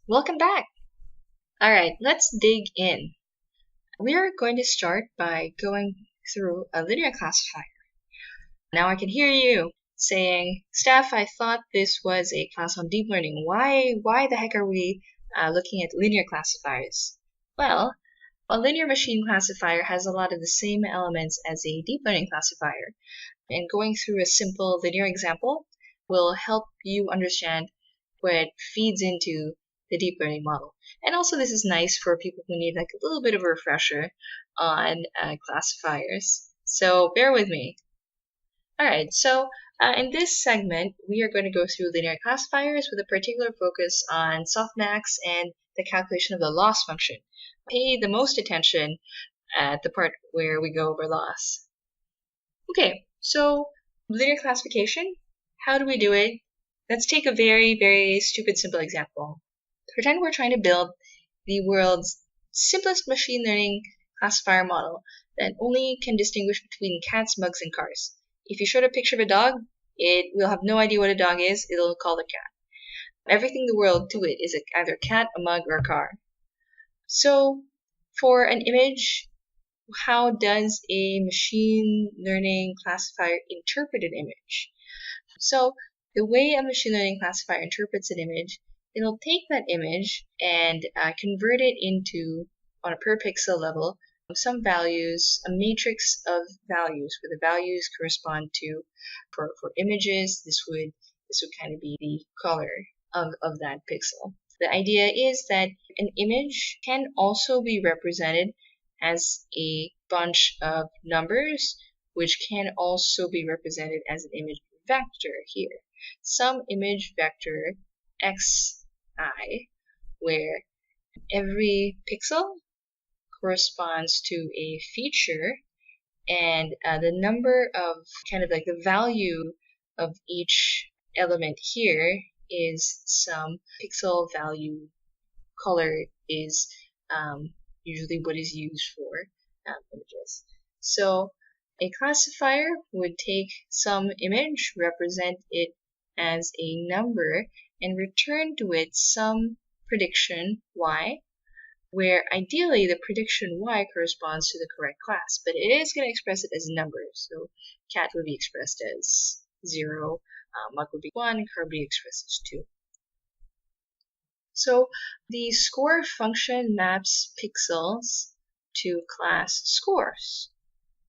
Welcome back! Alright, let's dig in. We are going to start by going through a linear classifier. Now I can hear you saying, Steph, I thought this was a class on deep learning. Why the heck are we looking at linear classifiers? Well, a linear machine classifier has a lot of the same elements as a deep learning classifier. And going through a simple linear example will help you understand what feeds into the deep learning model. And also this is nice for people who need like a little bit of a refresher on classifiers. So bear with me. Alright, so in this segment, we are going to go through linear classifiers with a particular focus on softmax and the calculation of the loss function. Pay the most attention at the part where we go over loss. Okay, so linear classification, how do we do it? Let's take a very stupid simple example. Pretend we're trying to build the world's simplest machine learning classifier model that only can distinguish between cats, mugs, and cars. If you showed a picture of a dog, it will have no idea what a dog is, it'll call it cat. Everything in the world to it is either a cat, a mug, or a car. So for an image, how does a machine learning classifier interpret an image? So the way a machine learning classifier interprets an image, it'll take that image and convert it into, on a per pixel level, some values, a matrix of values where the values correspond to, for images, this would kind of be the color of that pixel. The idea is that an image can also be represented as a bunch of numbers, which can also be represented as an image vector here. Some image vector xi, where every pixel corresponds to a feature, and the number of kind of like the value of each element here is some pixel value. Color is usually what is used for images. So a classifier would take some image, represent it as a number, and return to it some prediction y, where ideally the prediction y corresponds to the correct class, but it is going to express it as numbers. So cat would be expressed as 0, mug would be 1, car would be expressed as 2. So the score function maps pixels to class scores.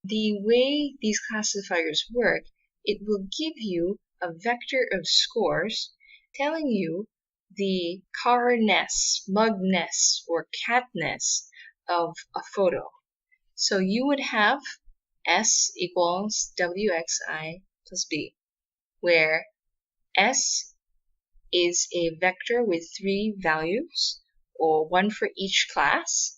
The way these classifiers work, it will give you a vector of scores telling you the car-ness, mug-ness, or cat-ness of a photo. So you would have S equals WXI plus B, where S is a vector with 3 values, or 1 for each class.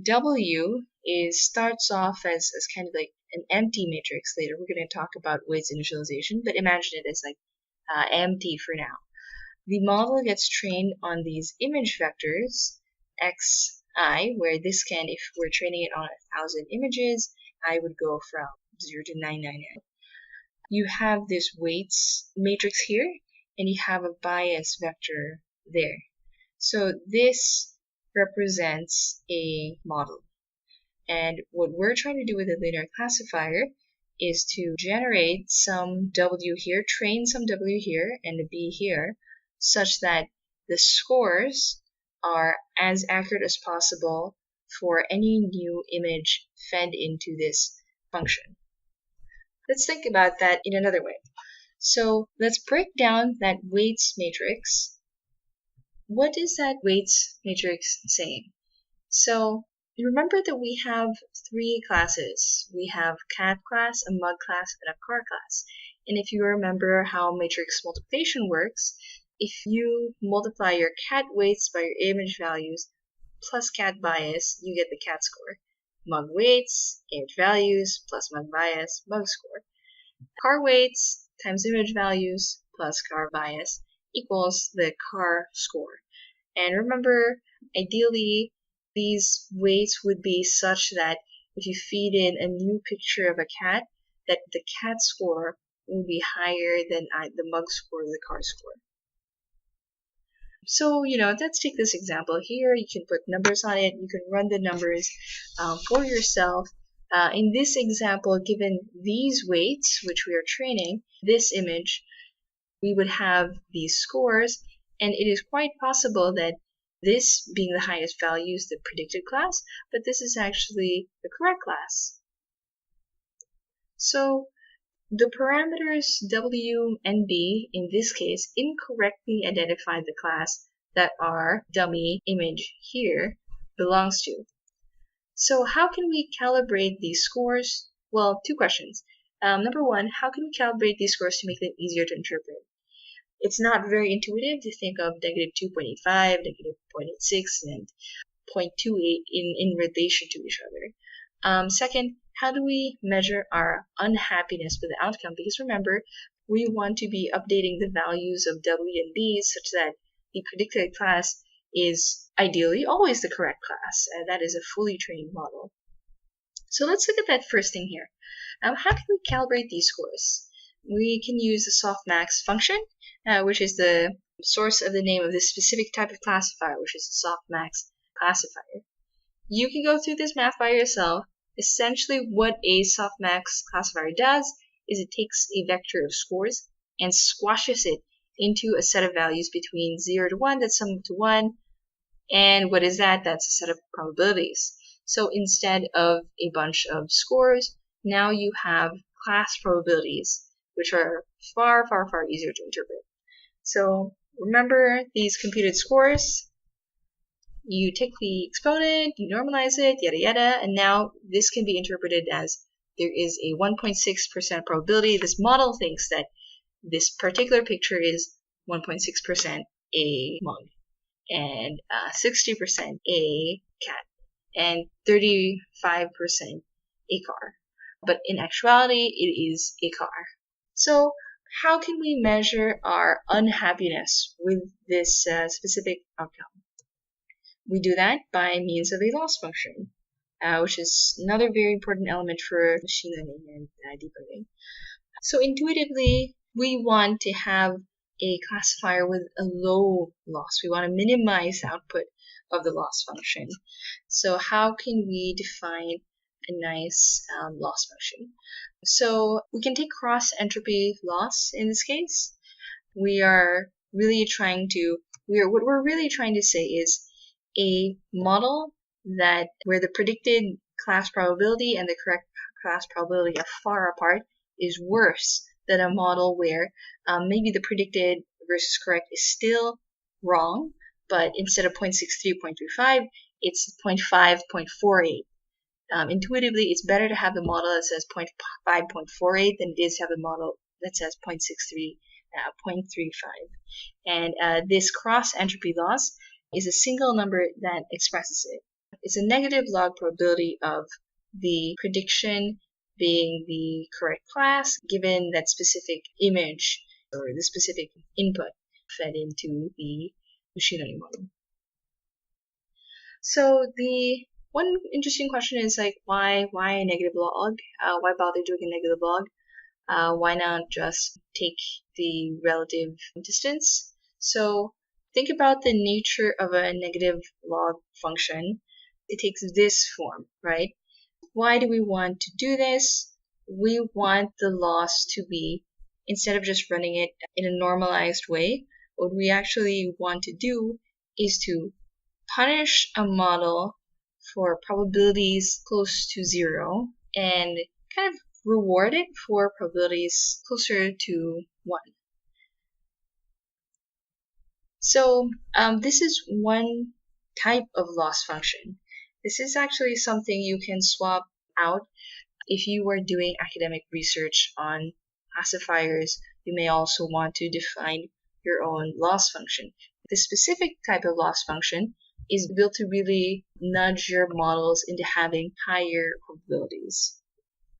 W starts off as kind of like an empty matrix. Later we're going to talk about weights initialization, but imagine it as like empty for now. The model gets trained on these image vectors, xi, where this can, if we're training it on 1,000 images, I would go from 0 to 999. You have this weights matrix here, and you have a bias vector there. So this represents a model. And what we're trying to do with a linear classifier is to generate some W here, train some W here, and a B here, such that the scores are as accurate as possible for any new image fed into this function. Let's think about that in another way. So let's break down that weights matrix. What is that weights matrix saying? So remember that we have 3 classes. We have cat class, a mug class, and a car class. And if you remember how matrix multiplication works, if you multiply your cat weights by your image values plus cat bias, you get the cat score. Mug weights, image values, plus mug bias, mug score. Car weights times image values plus car bias equals the car score. And remember, ideally, these weights would be such that if you feed in a new picture of a cat, that the cat score would be higher than the mug score or the car score. So, let's take this example here. You can put numbers on it. You can run the numbers for yourself. In this example, given these weights, which we are training, this image, we would have these scores, and it is quite possible that this being the highest value is the predicted class, but this is actually the correct class. So the parameters W and B in this case incorrectly identify the class that our dummy image here belongs to. So how can we calibrate these scores? Well, two questions. Number one, how can we calibrate these scores to make them easier to interpret? It's not very intuitive to think of negative 2.85, negative 0.86, and 0.28 in relation to each other. Second, how do we measure our unhappiness with the outcome? Because remember, we want to be updating the values of W and B such that the predicted class is ideally always the correct class. That is a fully trained model. So let's look at that first thing here. How can we calibrate these scores? We can use the Softmax function, which is the source of the name of this specific type of classifier, which is the Softmax classifier. You can go through this math by yourself. Essentially, what a Softmax classifier does is it takes a vector of scores and squashes it into a set of values between 0 to 1 that sum up to 1. And what is that? That's a set of probabilities. So instead of a bunch of scores, now you have class probabilities, which are far, far, far easier to interpret. So remember these computed scores. You take the exponent, you normalize it, yada yada, and now this can be interpreted as there is a 1.6% probability. This model thinks that this particular picture is 1.6% a mug, and 60% a cat, and 35% a car. But in actuality, it is a car. So how can we measure our unhappiness with this specific outcome? We do that by means of a loss function, which is another very important element for machine learning and deep learning. So intuitively, we want to have a classifier with a low loss. We want to minimize the output of the loss function. So how can we define a nice loss function? So we can take cross entropy loss in this case. What we're really trying to say is a model where the predicted class probability and the correct class probability are far apart is worse than a model where maybe the predicted versus correct is still wrong, but instead of 0.63, 0.35, it's 0.5, 0.48. Intuitively, it's better to have the model that says 0.5, 0.48 than it is to have a model that says 0.63, 0.35. And this cross entropy loss is a single number that expresses it. It's a negative log probability of the prediction being the correct class given that specific image or the specific input fed into the machine learning model. So the one interesting question is why a negative log? Why bother doing a negative log? Why not just take the relative distance? So think about the nature of a negative log function. It takes this form, right? Why do we want to do this? We want the loss to be, instead of just running it in a normalized way, what we actually want to do is to punish a model for probabilities close to 0 and kind of reward it for probabilities closer to 1. So this is one type of loss function. This is actually something you can swap out if you were doing academic research on classifiers. You may also want to define your own loss function. This specific type of loss function is built to really nudge your models into having higher probabilities.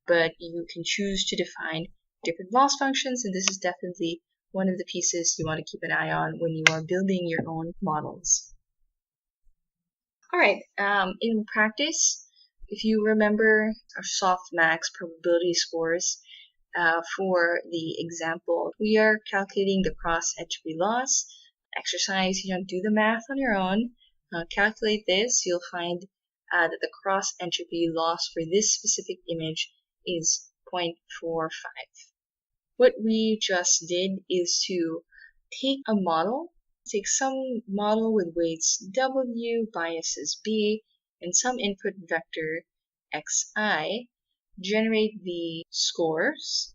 But you can choose to define different loss functions, and this is definitely one of the pieces you want to keep an eye on when you are building your own models. Alright, in practice, if you remember our Softmax probability scores for the example, we are calculating the cross entropy loss. exercise, do the math on your own, calculate this. You'll find that the cross entropy loss for this specific image is 0.45. What we just did is to take some model with weights W, biases B, and some input vector xi, generate the scores,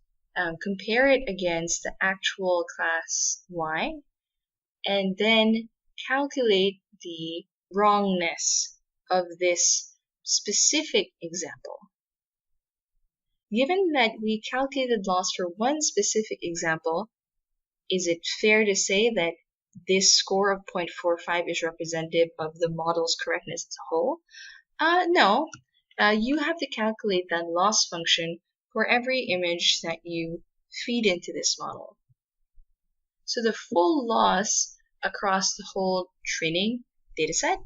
compare it against the actual class y, and then calculate the wrongness of this specific example. Given that we calculated loss for one specific example, is it fair to say that this score of 0.45 is representative of the model's correctness as a whole? No. You have to calculate that loss function for every image that you feed into this model. So the full loss across the whole training dataset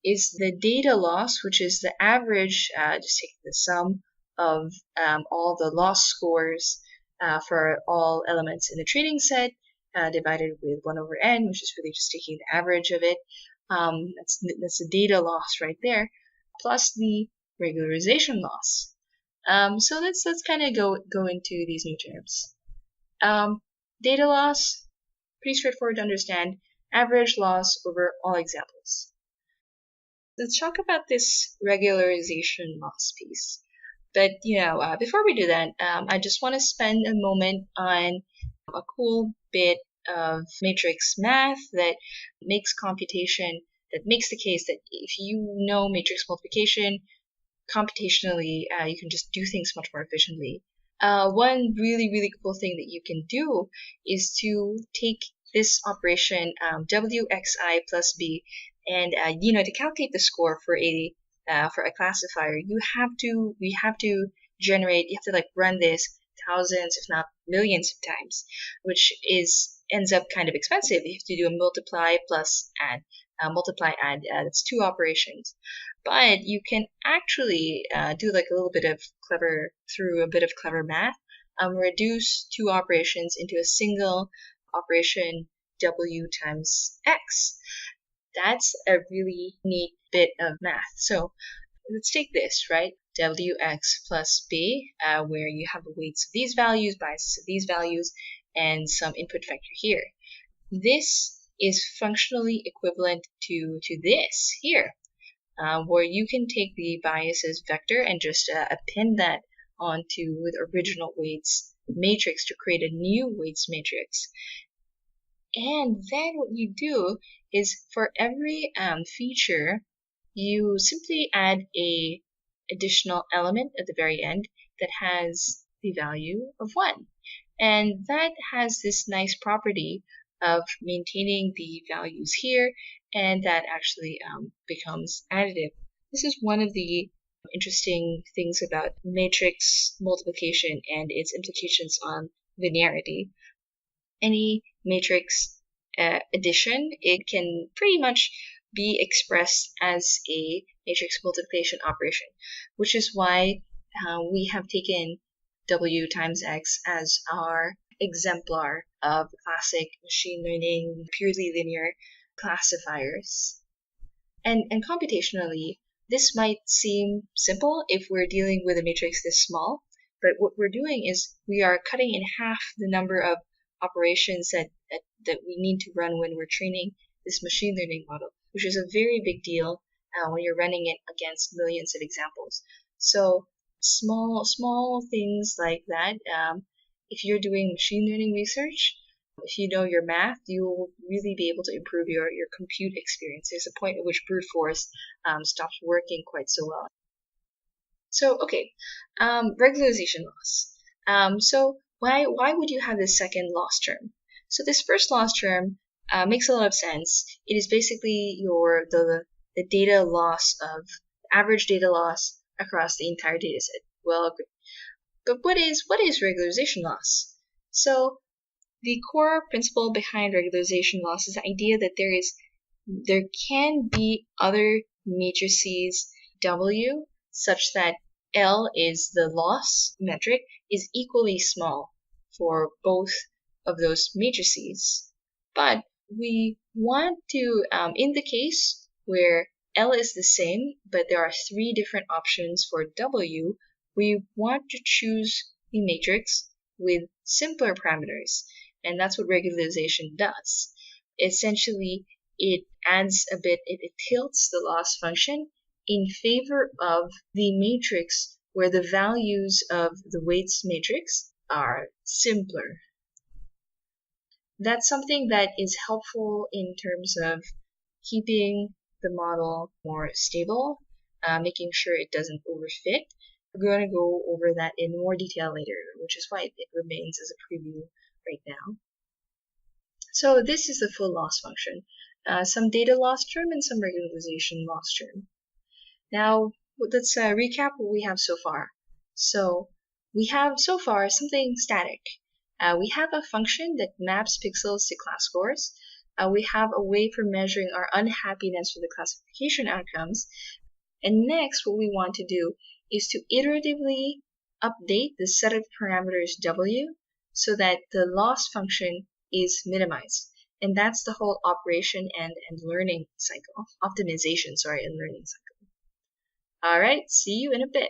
is the data loss, which is the average, just taking the sum of all the loss scores for all elements in the training set, divided with 1 over n, which is really just taking the average of it. That's the data loss right there, plus the regularization loss. So let's kind of go into these new terms. Data loss, pretty straightforward to understand. Average loss over all examples. Let's talk about this regularization loss piece. But before we do that, I just want to spend a moment on a cool bit of matrix math that makes the case that if you know matrix multiplication, computationally, you can just do things much more efficiently. One really cool thing that you can do is to take this operation wxi plus b, and to calculate the score for a classifier, you have to run this thousands, if not millions of times, which ends up kind of expensive. You have to do a multiply plus add. That's two operations. But you can actually do like a bit of clever math, reduce two operations into a single operation w times x. That's a really neat bit of math. So let's take this, right? Wx plus b, where you have the weights of these values, biases of these values, and some input vector here. This is functionally equivalent to this here, where you can take the biases vector and just append that onto the original weights matrix to create a new weights matrix. And then what you do is for every feature, you simply add a additional element at the very end that has the value of 1. And that has this nice property of maintaining the values here, and that actually becomes additive. This is one of the interesting things about matrix multiplication and its implications on linearity. Any matrix addition, it can pretty much be expressed as a matrix multiplication operation, which is why we have taken w times x as our exemplar of classic machine learning purely linear classifiers. And computationally, this might seem simple if we're dealing with a matrix this small, but what we're doing is we are cutting in half the number of operations that we need to run when we're training this machine learning model, which is a very big deal when you're running it against millions of examples. So small things like that, if you're doing machine learning research, if you know your math, you'll really be able to improve your compute experience. There's a point at which brute force stops working quite so well. So, okay, regularization loss. So why would you have this second loss term? So this first loss term makes a lot of sense. It is basically the data loss of average data loss across the entire data set. Well, okay. But what is regularization loss? So the core principle behind regularization loss is the idea that there can be other matrices W such that L is the loss metric is equally small for both of those matrices. But we want to, in the case where L is the same, but there are 3 different options for W, we want to choose a matrix with simpler parameters. And that's what regularization does. Essentially, it adds a bit, it tilts the loss function in favor of the matrix where the values of the weights matrix are simpler. That's something that is helpful in terms of keeping the model more stable, making sure it doesn't overfit. We're going to go over that in more detail later, which is why it remains as a preview right now. So this is the full loss function. Some data loss term and some regularization loss term. Now, let's recap what we have so far. So we have so far something static. We have a function that maps pixels to class scores. We have a way for measuring our unhappiness with the classification outcomes. And next, what we want to do is to iteratively update the set of parameters W so that the loss function is minimized. And that's the whole operation and learning cycle, optimization, and learning cycle. All right, see you in a bit.